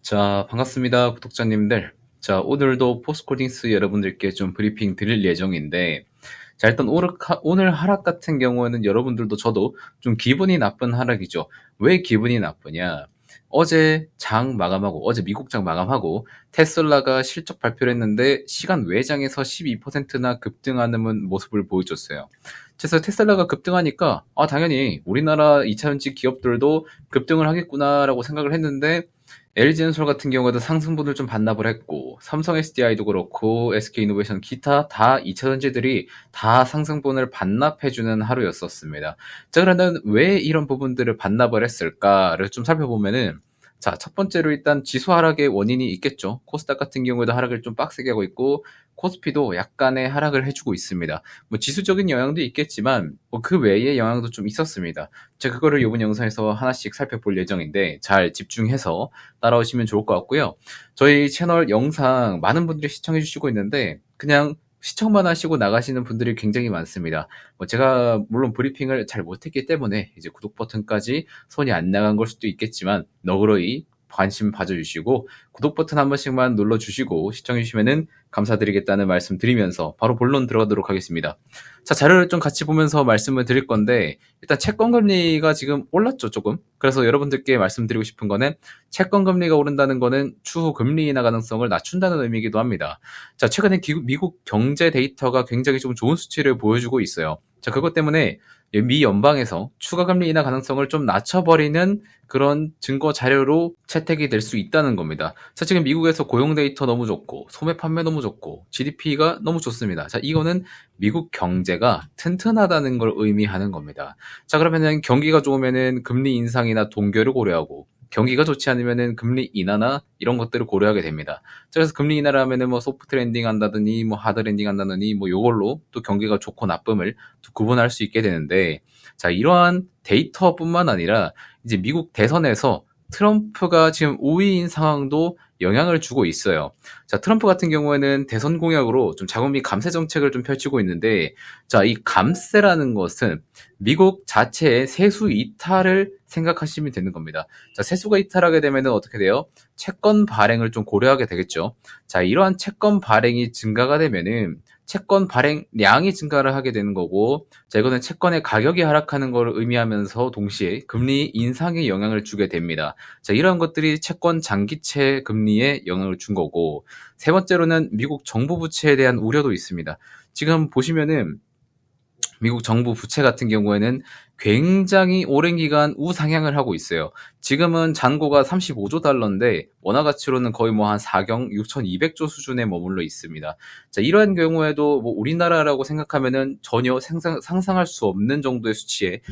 자, 반갑습니다. 구독자님들. 자, 오늘도 포스코딩스 여러분들께 좀 브리핑 드릴 예정인데, 자, 일단 오늘 하락 같은 경우에는 여러분들도 저도 좀 기분이 나쁜 하락이죠. 왜 기분이 나쁘냐? 어제 장 마감하고, 어제 미국 장 마감하고, 테슬라가 실적 발표를 했는데, 시간 외장에서 12%나 급등하는 모습을 보여줬어요. 그래서 테슬라가 급등하니까, 당연히 우리나라 2차전지 기업들도 급등을 하겠구나라고 생각을 했는데, LG엔솔 같은 경우에도 상승분을 좀 반납을 했고, 삼성 SDI도 그렇고, SK이노베이션 기타 다 2차전지들이 다 상승분을 반납해주는 하루였었습니다. 자, 그러면 왜 이런 부분들을 반납을 했을까를 좀 살펴보면은, 자, 첫 번째로 일단 지수 하락의 원인이 있겠죠. 코스닥 같은 경우에도 하락을 좀 빡세게 하고 있고, 코스피도 약간의 하락을 해주고 있습니다. 뭐 지수적인 영향도 있겠지만, 그 외의 영향도 좀 있었습니다. 제가 그거를 이번 영상에서 하나씩 살펴볼 예정인데, 잘 집중해서 따라오시면 좋을 것 같고요. 저희 채널 영상 많은 분들이 시청해 주시고 있는데 그냥 시청만 하시고 나가시는 분들이 굉장히 많습니다. 제가 물론 브리핑을 잘 못했기 때문에 이제 구독 버튼까지 손이 안 나간 걸 수도 있겠지만 너그러이 관심 봐줘주시고 구독 버튼 한 번씩만 눌러주시고 시청해주시면 감사드리겠다는 말씀 드리면서 바로 본론 들어가도록 하겠습니다. 자, 자료를 좀 같이 보면서 말씀을 드릴 건데 일단 채권 금리가 지금 올랐죠, 조금. 그래서 여러분들께 말씀드리고 싶은 거는 채권 금리가 오른다는 거는 추후 금리 인하 가능성을 낮춘다는 의미이기도 합니다. 자, 최근에 미국 경제 데이터가 굉장히 좀 좋은 수치를 보여주고 있어요. 자, 그것 때문에 미 연방에서 추가 금리 인하 가능성을 좀 낮춰버리는 그런 증거 자료로 채택이 될 수 있다는 겁니다. 자, 지금 미국에서 고용 데이터 너무 좋고, 소매 판매 너무 좋고, GDP가 너무 좋습니다. 자, 이거는 미국 경제가 튼튼하다는 걸 의미하는 겁니다. 자, 그러면은 경기가 좋으면은 금리 인상이나 동결을 고려하고, 경기가 좋지 않으면은 금리 인하나 이런 것들을 고려하게 됩니다. 자, 그래서 금리 인하를 하면은 뭐 소프트 랜딩 한다더니 뭐 하드 랜딩 한다더니 뭐 요걸로 또 경기가 좋고 나쁨을 또 구분할 수 있게 되는데, 자, 이러한 데이터뿐만 아니라 이제 미국 대선에서 트럼프가 지금 우위인 상황도 영향을 주고 있어요. 자, 트럼프 같은 경우에는 대선 공약으로 좀 자금리 감세 정책을 좀 펼치고 있는데, 자, 이 감세라는 것은 미국 자체의 세수 이탈을 생각하시면 되는 겁니다. 자, 세수가 이탈하게 되면은 어떻게 돼요? 채권 발행을 좀 고려하게 되겠죠. 자, 이러한 채권 발행이 증가가 되면은 채권 발행량이 증가를 하게 되는 거고, 자, 이거는 채권의 가격이 하락하는 것을 의미하면서 동시에 금리 인상에 영향을 주게 됩니다. 자, 이러한 것들이 채권 장기채 금리에 영향을 준 거고, 세 번째로는 미국 정부 부채에 대한 우려도 있습니다. 지금 보시면은 미국 정부 부채 같은 경우에는 굉장히 오랜 기간 우상향을 하고 있어요. 지금은 잔고가 35조 달러인데 원화 가치로는 거의 뭐 한 4경 6,200조 수준에 머물러 있습니다. 자, 이러한 경우에도 뭐 우리나라라고 생각하면은 전혀 상상할 수 없는 정도의 수치의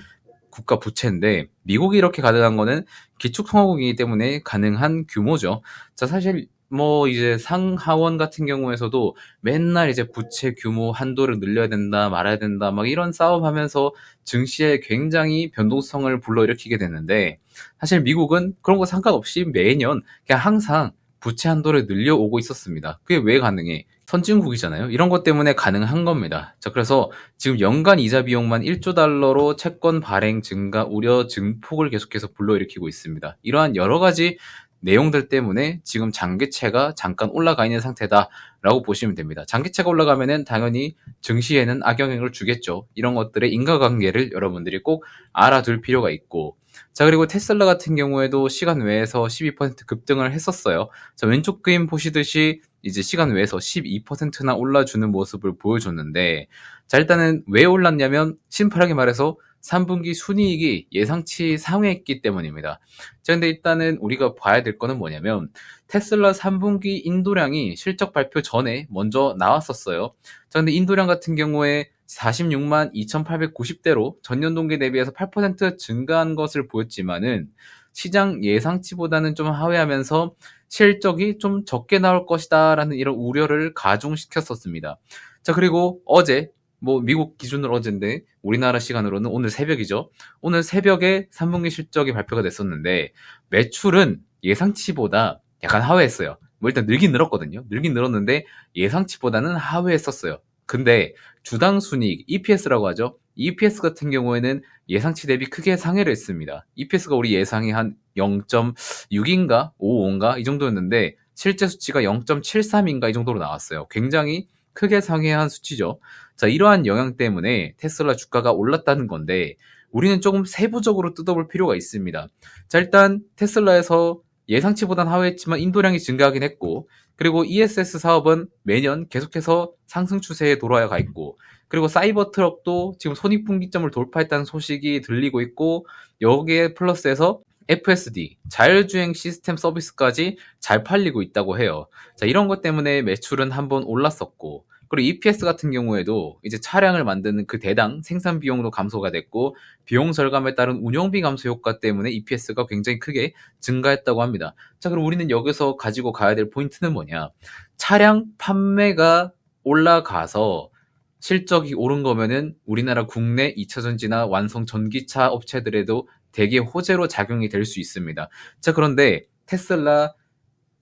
국가 부채인데 미국이 이렇게 가능한 거는 기축통화국이기 때문에 가능한 규모죠. 자, 사실 뭐 이제 상하원 같은 경우에서도 맨날 이제 부채 규모 한도를 늘려야 된다 말아야 된다 막 이런 싸움하면서 증시에 굉장히 변동성을 불러일으키게 되는데 사실 미국은 그런 거 상관없이 매년 그냥 항상 부채 한도를 늘려오고 있었습니다. 그게 왜 가능해? 선진국이잖아요. 이런 것 때문에 가능한 겁니다. 자, 그래서 지금 연간 이자 비용만 1조 달러로 채권 발행 증가 우려 증폭을 계속해서 불러일으키고 있습니다. 이러한 여러 가지 내용들 때문에 지금 장기채가 잠깐 올라가 있는 상태다라고 보시면 됩니다. 장기채가 올라가면은 당연히 증시에는 악영향을 주겠죠. 이런 것들의 인과관계를 여러분들이 꼭 알아둘 필요가 있고, 자, 그리고 테슬라 같은 경우에도 시간 외에서 12% 급등을 했었어요. 자, 왼쪽 그림 보시듯이 이제 시간 외에서 12%나 올라주는 모습을 보여줬는데, 자, 일단은 왜 올랐냐면 심플하게 말해서 3분기 순이익이 예상치 상회했기 때문입니다. 자, 근데 일단은 우리가 봐야 될 거는 뭐냐면 테슬라 3분기 인도량이 실적 발표 전에 먼저 나왔었어요. 자, 근데 인도량 같은 경우에 46만 2,890대로 전년 동기 대비해서 8% 증가한 것을 보였지만은 시장 예상치보다는 좀 하회하면서 실적이 좀 적게 나올 것이다라는 이런 우려를 가중시켰었습니다. 자, 그리고 어제 뭐 미국 기준으로 어제인데 우리나라 시간으로는 오늘 새벽이죠. 오늘 새벽에 3분기 실적이 발표가 됐었는데 매출은 예상치보다 약간 하회했어요. 뭐 일단 늘긴 늘었거든요. 늘긴 늘었는데 예상치보다는 하회했었어요. 근데 주당 순이익 EPS라고 하죠. EPS 같은 경우에는 예상치 대비 크게 상회를 했습니다. EPS가 우리 예상이 한 0.6인가 55인가 이 정도였는데 실제 수치가 0.73인가 이 정도로 나왔어요. 굉장히 크게 상회한 수치죠. 자, 이러한 영향 때문에 테슬라 주가가 올랐다는 건데 우리는 조금 세부적으로 뜯어볼 필요가 있습니다. 자, 일단 테슬라에서 예상치보단 하회했지만 인도량이 증가하긴 했고, 그리고 ESS 사업은 매년 계속해서 상승 추세에 돌아가 있고, 그리고 사이버 트럭도 지금 손익분기점을 돌파했다는 소식이 들리고 있고, 여기에 플러스해서 FSD, 자율주행 시스템 서비스까지 잘 팔리고 있다고 해요. 자, 이런 것 때문에 매출은 한번 올랐었고, 그리고 EPS 같은 경우에도 이제 차량을 만드는 그 대당 생산 비용도 감소가 됐고, 비용 절감에 따른 운영비 감소 효과 때문에 EPS가 굉장히 크게 증가했다고 합니다. 자, 그럼 우리는 여기서 가지고 가야 될 포인트는 뭐냐? 차량 판매가 올라가서 실적이 오른 거면은 우리나라 국내 2차 전지나 완성 전기차 업체들에도 되게 호재로 작용이 될 수 있습니다. 자, 그런데 테슬라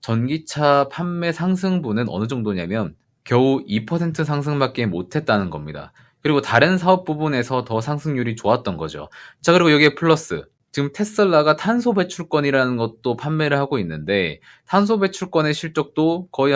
전기차 판매 상승분은 어느 정도냐면 겨우 2% 상승밖에 못했다는 겁니다. 그리고 다른 사업 부분에서 더 상승률이 좋았던 거죠. 자, 그리고 여기에 플러스. 지금 테슬라가 탄소 배출권이라는 것도 판매를 하고 있는데 탄소 배출권의 실적도 거의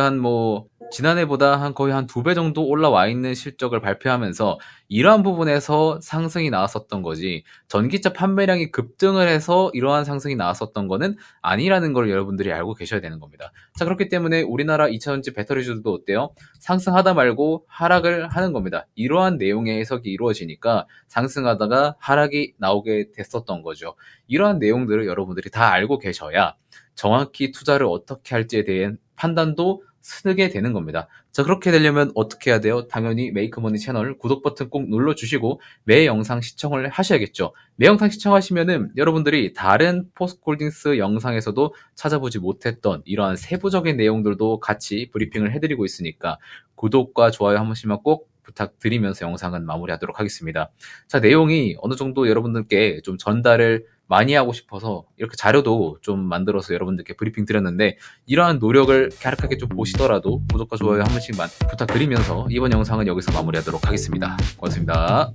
지난해보다 거의 한 2배 정도 올라와 있는 실적을 발표하면서 이러한 부분에서 상승이 나왔었던 거지 전기차 판매량이 급등을 해서 이러한 상승이 나왔었던 거는 아니라는 걸 여러분들이 알고 계셔야 되는 겁니다. 자, 그렇기 때문에 우리나라 2차전지 배터리주도 어때요? 상승하다 말고 하락을 하는 겁니다. 이러한 내용의 해석이 이루어지니까 상승하다가 하락이 나오게 됐었던 거죠. 이러한 내용들을 여러분들이 다 알고 계셔야 정확히 투자를 어떻게 할지에 대한 판단도 쓰게 되는 겁니다. 자, 그렇게 되려면 어떻게 해야 돼요? 당연히 메이크머니 채널 구독 버튼 꼭 눌러주시고 매 영상 시청을 하셔야겠죠. 매 영상 시청하시면은 여러분들이 다른 포스코홀딩스 영상에서도 찾아보지 못했던 이러한 세부적인 내용들도 같이 브리핑을 해드리고 있으니까 구독과 좋아요 한 번씩만 꼭 부탁드리면서 영상은 마무리하도록 하겠습니다. 자, 내용이 어느 정도 여러분들께 좀 전달을 많이 하고 싶어서 이렇게 자료도 좀 만들어서 여러분들께 브리핑 드렸는데 이러한 노력을 갸륵하게 좀 보시더라도 구독과 좋아요 한 번씩만 부탁드리면서 이번 영상은 여기서 마무리하도록 하겠습니다. 고맙습니다.